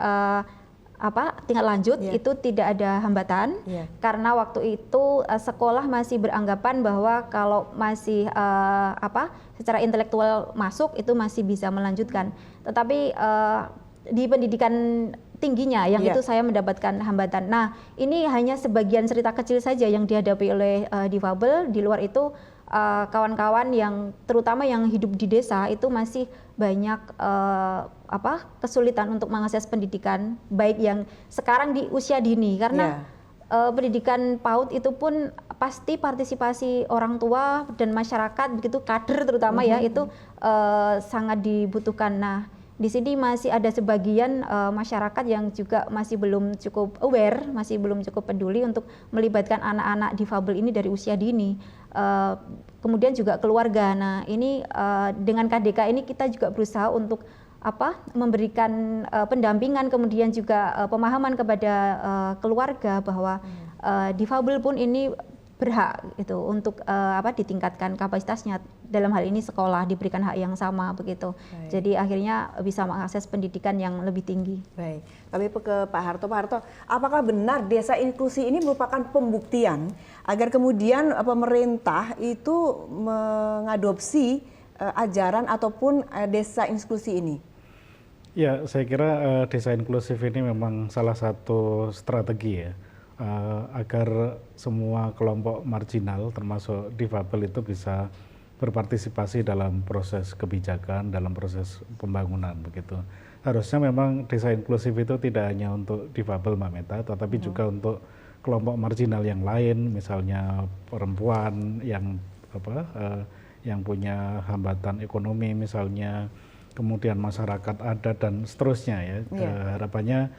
tingkat lanjut itu tidak ada hambatan karena waktu itu sekolah masih beranggapan bahwa kalau masih secara intelektual masuk itu masih bisa melanjutkan. Tetapi di pendidikan tingginya yang itu saya mendapatkan hambatan. Nah, ini hanya sebagian cerita kecil saja yang dihadapi oleh difabel. Di luar itu kawan-kawan yang terutama yang hidup di desa itu masih banyak kesulitan untuk mengakses pendidikan, baik yang sekarang di usia dini karena pendidikan PAUD itu pun pasti partisipasi orang tua dan masyarakat begitu, kader terutama ya itu sangat dibutuhkan. Nah, di sini masih ada sebagian masyarakat yang juga masih belum cukup aware, masih belum cukup peduli untuk melibatkan anak-anak difabel ini dari usia dini. Kemudian juga keluarga. Nah, ini dengan KDK ini kita juga berusaha untuk memberikan pendampingan, kemudian juga pemahaman kepada keluarga bahwa difabel pun ini berhak itu untuk ditingkatkan kapasitasnya, dalam hal ini sekolah diberikan hak yang sama begitu. Baik. Jadi akhirnya bisa mengakses pendidikan yang lebih tinggi. Baik, tapi ke Pak Harto. Pak Harto, apakah benar desa inklusi ini merupakan pembuktian agar kemudian pemerintah itu mengadopsi ajaran ataupun desa inklusi ini? Ya, saya kira desa inklusif ini memang salah satu strategi ya. Agar semua kelompok marginal termasuk difabel itu bisa berpartisipasi dalam proses kebijakan, dalam proses pembangunan begitu. Harusnya memang desa inklusif itu tidak hanya untuk difabel Mbak Meta, tetapi juga untuk kelompok marginal yang lain, misalnya perempuan yang yang punya hambatan ekonomi misalnya, kemudian masyarakat adat dan seterusnya ya. Harapannya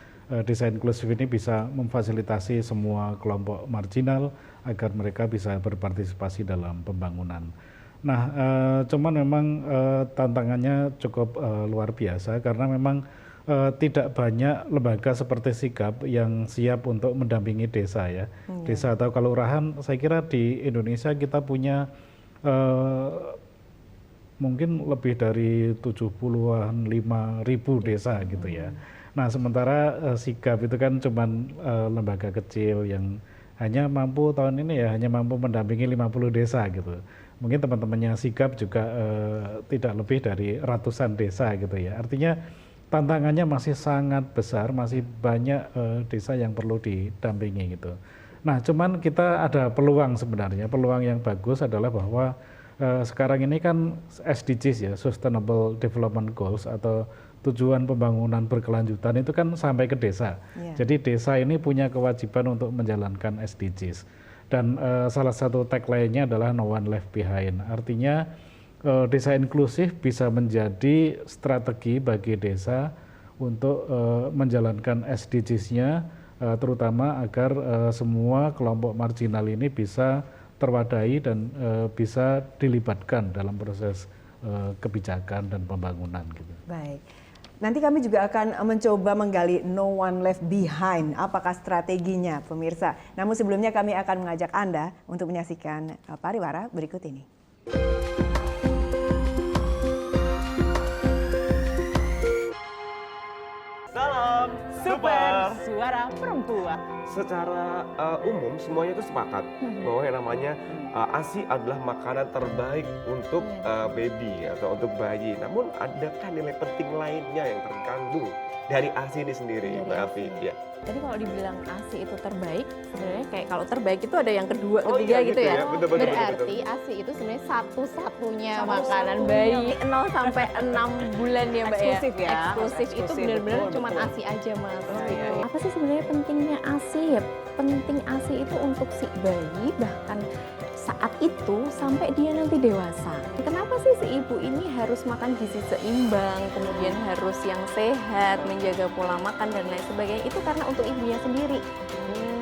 desa inklusif ini bisa memfasilitasi semua kelompok marginal agar mereka bisa berpartisipasi dalam pembangunan. Nah, cuman memang tantangannya cukup luar biasa karena memang tidak banyak lembaga seperti Sigap yang siap untuk mendampingi desa ya. Desa atau kelurahan, saya kira di Indonesia kita punya mungkin lebih dari 70-an 5.000 desa gitu ya. Nah, sementara Sigap itu kan cuman lembaga kecil yang hanya mampu tahun ini ya hanya mampu mendampingi 50 desa gitu. Mungkin teman-temannya Sigap juga tidak lebih dari ratusan desa gitu ya. Artinya tantangannya masih sangat besar, masih banyak desa yang perlu didampingi gitu. Nah, cuman kita ada peluang sebenarnya. Peluang yang bagus adalah bahwa sekarang ini kan SDGs ya, Sustainable Development Goals atau tujuan pembangunan berkelanjutan itu kan sampai ke desa. Jadi desa ini punya kewajiban untuk menjalankan SDGs. Dan salah satu tagline-nya adalah No One Left Behind. Artinya desa inklusif bisa menjadi strategi bagi desa untuk menjalankan SDGs-nya, terutama agar semua kelompok marginal ini bisa terwadai dan bisa dilibatkan dalam proses kebijakan dan pembangunan gitu. Baik. Nanti kami juga akan mencoba menggali No One Left Behind, apakah strateginya pemirsa. Namun sebelumnya kami akan mengajak Anda untuk menyaksikan pariwara berikut ini. Super Suara Perempuan. Secara umum semuanya itu sepakat bahwa yang namanya ASI adalah makanan terbaik untuk baby atau untuk bayi. Namun adakah nilai penting lainnya yang terkandung dari ASI ini sendiri, Mbak Afi? Ya. Jadi kalau dibilang ASI itu terbaik, sebenarnya kayak kalau terbaik itu ada yang kedua, Oh, ketiga iya, gitu ya. Betul, Berarti ASI itu sebenarnya satu-satunya makanan bayi 0 sampai 6 bulan ya Mbak Eksklusif ya? Eksklusif itu Eksklusif, benar-benar betul, cuma betul. ASI aja Mas. Oh, gitu. iya, iya. Apa sih sebenarnya pentingnya ASI ya? Penting ASI itu untuk si bayi bahkan saat itu sampai dia nanti dewasa. Kenapa sih si ibu ini harus makan gizi seimbang, kemudian harus yang sehat, menjaga pola makan dan lain sebagainya? Itu karena untuk ibunya sendiri.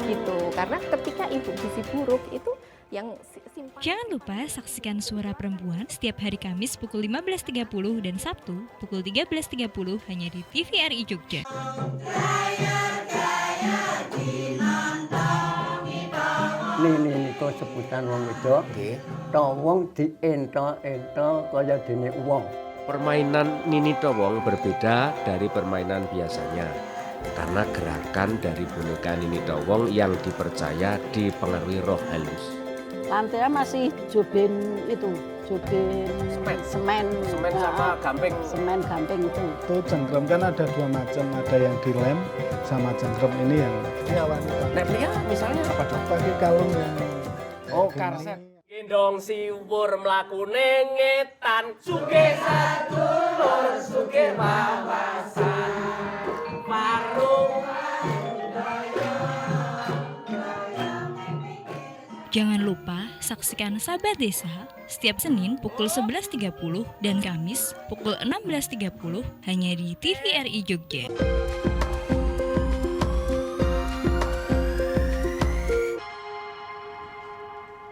Gitu. Karena ketika ibu gizi buruk itu yang simpang. Jangan lupa saksikan Suara Perempuan setiap hari Kamis pukul 15.30 dan Sabtu pukul 13.30 hanya di TVRI Jogja. Ini kok sebutan wong wedok. Nggih. To wong diento-ento kaya dene wong. Permainan Nini Towong berbeda dari permainan biasanya karena gerakan dari boneka Nini Towong yang dipercaya dipengaruhi roh halus. Lantainya masih jobin itu, jobin semen sama gamping. Semen gamping itu. Itu cengkrem kan ada dua macam, ada yang dilem sama cengkrem ini yang wanita. Lemnya misalnya apa dong? Pakai kalung yang karset. Gendong siwur mlakune ngetan, sugih sadulur sugih wawasan. Warung Jangan lupa saksikan Sahabat Desa setiap Senin pukul 11.30 dan Kamis pukul 16.30 hanya di TVRI Jogja.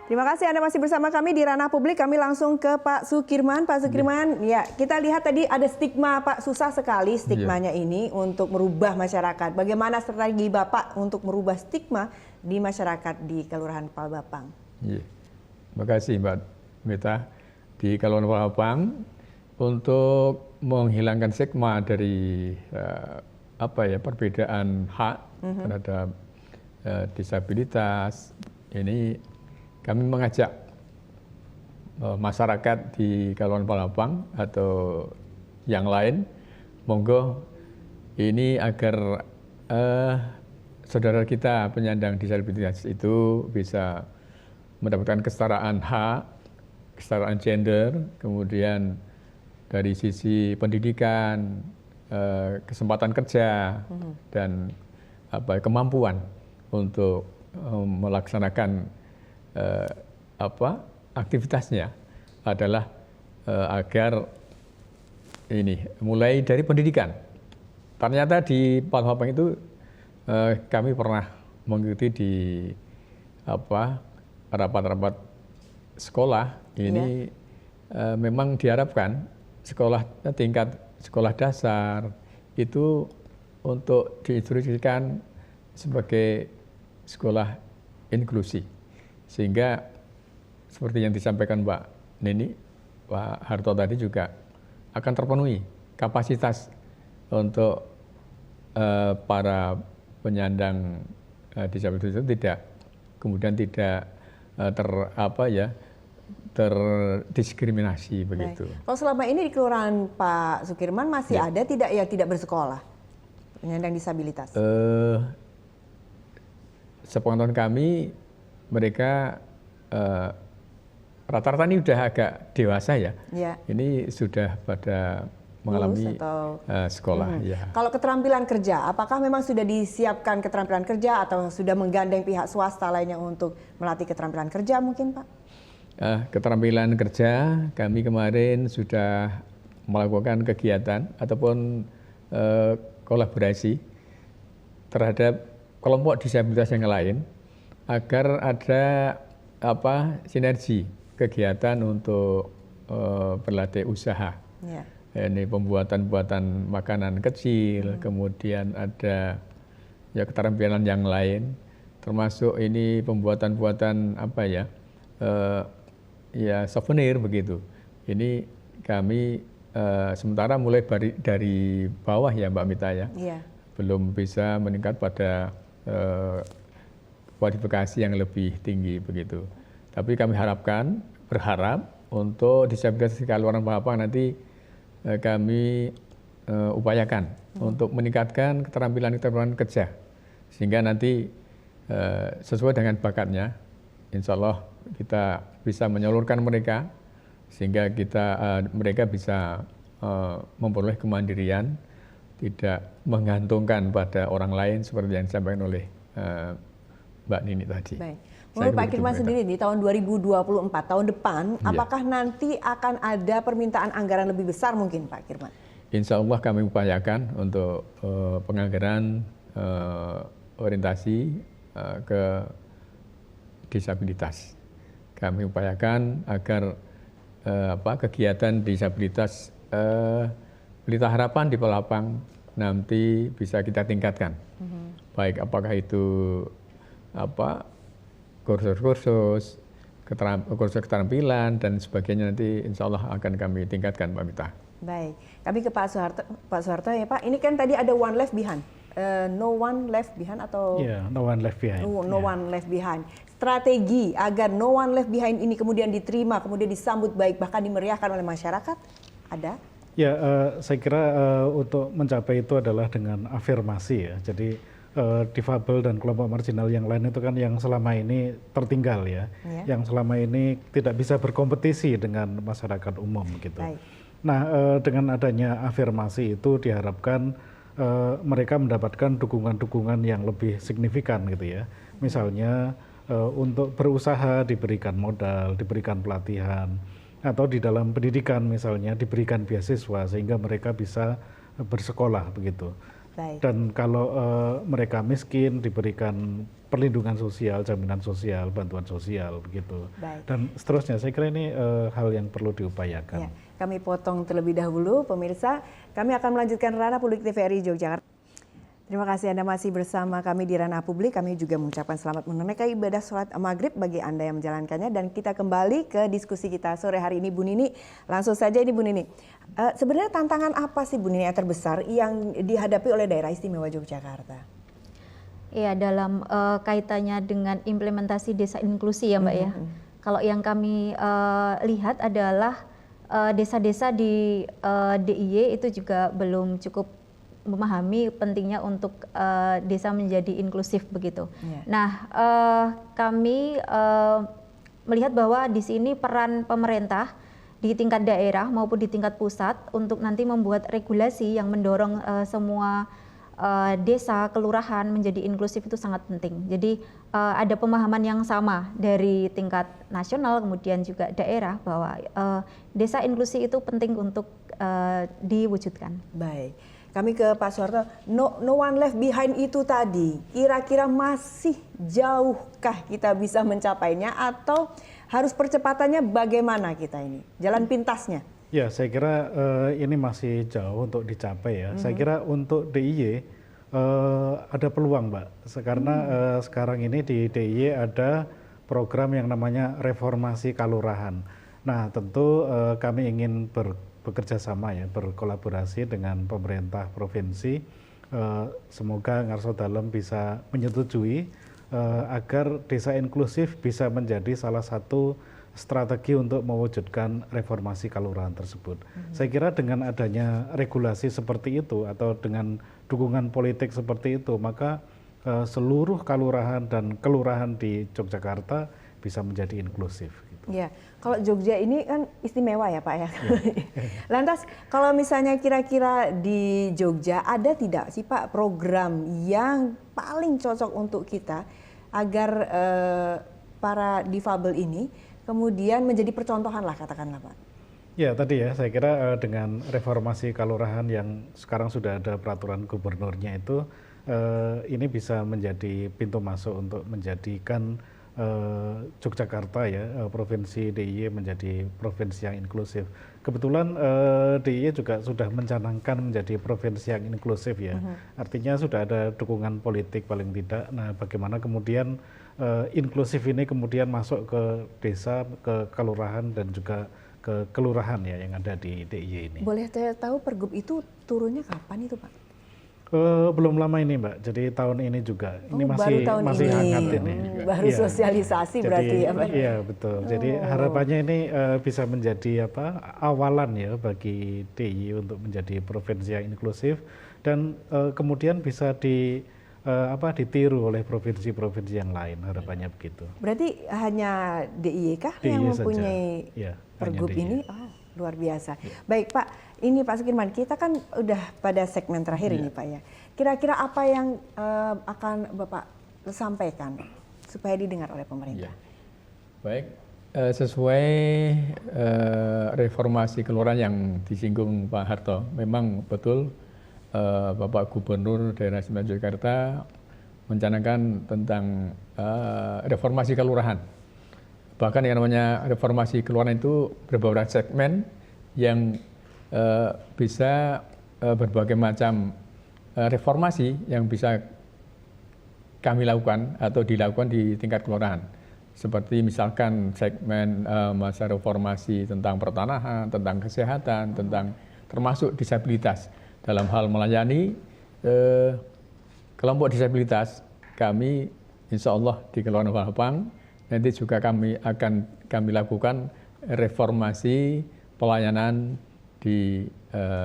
Terima kasih Anda masih bersama kami di Ranah Publik. Kami langsung ke Pak Sukirman. Pak Sukirman, ya kita lihat tadi ada stigma Pak, susah sekali stigmanya ini untuk merubah masyarakat. Bagaimana strategi Bapak untuk merubah stigma di masyarakat di Kelurahan Palbapang? Iya, terima kasih Mbak Meta. Di Kelurahan Palbapang untuk menghilangkan stigma dari perbedaan hak terhadap disabilitas ini. Kami mengajak masyarakat di Kelurahan Palbapang atau yang lain, monggo ini agar saudara kita penyandang disabilitas itu bisa mendapatkan kesetaraan hak, kesetaraan gender, kemudian dari sisi pendidikan, kesempatan kerja, dan kemampuan untuk melaksanakan aktivitasnya adalah agar ini mulai dari pendidikan. Ternyata di Palbapang itu kami pernah mengikuti di rapat-rapat sekolah ini memang diharapkan sekolah tingkat sekolah dasar itu untuk diinstruksikan sebagai sekolah inklusi. Sehingga seperti yang disampaikan Mbak Nini, Pak Harto tadi juga akan terpenuhi kapasitas untuk para penyandang disabilitas itu kemudian tidak terdiskriminasi begitu. Kalau selama ini di Kelurahan Pak Sukirman masih ada tidak yang tidak bersekolah penyandang disabilitas? Sepengetahuan kami mereka rata-rata ini sudah agak dewasa ya. Ini sudah pada mengalami sekolah. Ya. Kalau keterampilan kerja, apakah memang sudah disiapkan keterampilan kerja atau sudah menggandeng pihak swasta lainnya untuk melatih keterampilan kerja mungkin Pak? Keterampilan kerja kami kemarin sudah melakukan kegiatan ataupun kolaborasi terhadap kelompok disabilitas yang lain agar ada sinergi kegiatan untuk berlatih usaha. Ini pembuatan makanan kecil, kemudian ada keterampilan yang lain, termasuk ini pembuatan souvenir begitu. Ini kami sementara mulai dari bawah ya Mbak Mita ya. belum bisa meningkat pada kualifikasi yang lebih tinggi begitu. Tapi kami berharap untuk disabilitas keluaran Palembang nanti kami upayakan untuk meningkatkan keterampilan kerja sehingga nanti sesuai dengan bakatnya, insya Allah kita bisa menyalurkan mereka sehingga mereka bisa memperoleh kemandirian, tidak menggantungkan pada orang lain seperti yang disampaikan oleh Mbak Nini tadi. Baik. Menurut Pak Kirman sendiri di tahun 2024, tahun depan, apakah nanti akan ada permintaan anggaran lebih besar mungkin Pak Kirman? Insya Allah kami upayakan untuk penganggaran orientasi ke disabilitas. Kami upayakan agar kegiatan disabilitas Pelita Harapan di Palembang nanti bisa kita tingkatkan. Baik apakah itu kursus keterampilan dan sebagainya nanti insya Allah akan kami tingkatkan Pak Mita. Baik, kami ke Pak Soeharto ya Pak. Ini kan tadi ada one left behind, no one left behind atau? No one left behind. No one left behind. Strategi agar no one left behind ini kemudian diterima, kemudian disambut baik, bahkan dimeriahkan oleh masyarakat, ada? Ya, saya kira untuk mencapai itu adalah dengan afirmasi ya. Jadi difabel dan kelompok marginal yang lain itu kan yang selama ini tertinggal ya, yang selama ini tidak bisa berkompetisi dengan masyarakat umum gitu. Baik. Nah, dengan adanya afirmasi itu diharapkan mereka mendapatkan dukungan-dukungan yang lebih signifikan gitu ya. Misalnya untuk berusaha diberikan modal, diberikan pelatihan, atau di dalam pendidikan misalnya diberikan beasiswa sehingga mereka bisa bersekolah begitu. Baik. Dan kalau mereka miskin diberikan perlindungan sosial, jaminan sosial, bantuan sosial begitu. Baik. Dan seterusnya saya kira ini hal yang perlu diupayakan. Ya, kami potong terlebih dahulu pemirsa. Kami akan melanjutkan Ranah Publik TVRI Yogyakarta. Terima kasih Anda masih bersama kami di Ranah Publik. Kami juga mengucapkan selamat menunaikan ibadah sholat maghrib bagi Anda yang menjalankannya. Dan kita kembali ke diskusi kita sore hari ini Bu Nini. Langsung saja ini Bu Nini. Sebenarnya tantangan apa sih Bu Nini yang terbesar yang dihadapi oleh daerah istimewa Yogyakarta? Ya, dalam kaitannya dengan implementasi desa inklusi ya Mbak ya. Kalau yang kami lihat adalah desa-desa di DIY itu juga belum cukup memahami pentingnya untuk desa menjadi inklusif begitu. Nah, kami melihat bahwa di sini peran pemerintah di tingkat daerah maupun di tingkat pusat untuk nanti membuat regulasi yang mendorong semua desa, kelurahan menjadi inklusif itu sangat penting. Jadi ada pemahaman yang sama dari tingkat nasional kemudian juga daerah bahwa desa inklusi itu penting untuk diwujudkan. Baik. Kami ke Pak Soeharto, no one left behind itu tadi, kira-kira masih jauhkah kita bisa mencapainya atau harus percepatannya bagaimana kita ini, jalan pintasnya? Ya, saya kira ini masih jauh untuk dicapai ya. Saya kira untuk DIY ada peluang Mbak, karena sekarang ini di DIY ada program yang namanya reformasi kalurahan. Nah tentu kami ingin bekerja sama ya, berkolaborasi dengan pemerintah provinsi. Semoga Ngarso Dalem bisa menyetujui agar desa inklusif bisa menjadi salah satu strategi untuk mewujudkan reformasi kelurahan tersebut. Saya kira dengan adanya regulasi seperti itu atau dengan dukungan politik seperti itu, maka seluruh kelurahan dan kelurahan di Yogyakarta bisa menjadi inklusif. Ya, kalau Jogja ini kan istimewa ya Pak ya. Lantas kalau misalnya kira-kira di Jogja ada tidak sih Pak program yang paling cocok untuk kita agar para difabel ini kemudian menjadi percontohan lah katakanlah Pak? Ya tadi ya saya kira dengan reformasi kelurahan yang sekarang sudah ada peraturan gubernurnya itu ini bisa menjadi pintu masuk untuk menjadikan Yogyakarta ya, provinsi DIY menjadi provinsi yang inklusif. Kebetulan DIY juga sudah mencanangkan menjadi provinsi yang inklusif ya. Artinya sudah ada dukungan politik paling tidak. Nah, bagaimana kemudian inklusif ini kemudian masuk ke desa, ke kelurahan dan juga ke kelurahan ya yang ada di DIY ini. Boleh saya tahu pergub itu turunnya kapan itu Pak? Belum lama ini Mbak, jadi tahun ini juga. Ini baru tahun masih ini. hangat ini. Baru Iya. sosialisasi Jadi, berarti ya Pak? Iya betul. Jadi harapannya ini bisa menjadi awalan ya bagi DIY untuk menjadi provinsi yang inklusif dan kemudian bisa ditiru oleh provinsi-provinsi yang lain, harapannya begitu. Berarti hanya DIY kah DIY yang saja. mempunyai Ya, pergub hanya DIY. ini? Oh, luar biasa. Baik Pak, ini Pak Sukirman, kita kan udah pada segmen terakhir ini Pak ya. Kira-kira apa yang akan Bapak sampaikan supaya didengar oleh pemerintah? Baik, sesuai reformasi kelurahan yang disinggung Pak Harto, memang betul Bapak Gubernur Daerah Istimewa Yogyakarta mencanangkan tentang reformasi kelurahan. Bahkan yang namanya reformasi kelurahan itu beberapa segmen yang bisa berbagai macam reformasi yang bisa kami lakukan atau dilakukan di tingkat kelurahan. Seperti misalkan segmen masa reformasi tentang pertanahan, tentang kesehatan, tentang termasuk disabilitas. Dalam hal melayani kelompok disabilitas, kami insya Allah di Kelurahan Palbapang nanti juga kami lakukan reformasi pelayanan di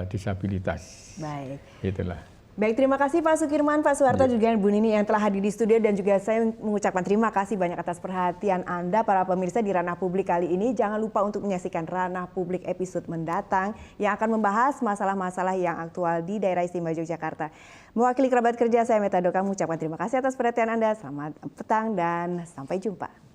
disabilitas. Baik. Itulah. Baik, terima kasih Pak Sukirman, Pak Suharto, juga Bu Nini yang telah hadir di studio, dan juga saya mengucapkan terima kasih banyak atas perhatian Anda para pemirsa di Ranah Publik kali ini. Jangan lupa untuk menyaksikan Ranah Publik episode mendatang yang akan membahas masalah-masalah yang aktual di Daerah Istimewa Yogyakarta. Mewakili kerabat kerja saya Meta Doka mengucapkan terima kasih atas perhatian Anda. Selamat petang dan sampai jumpa.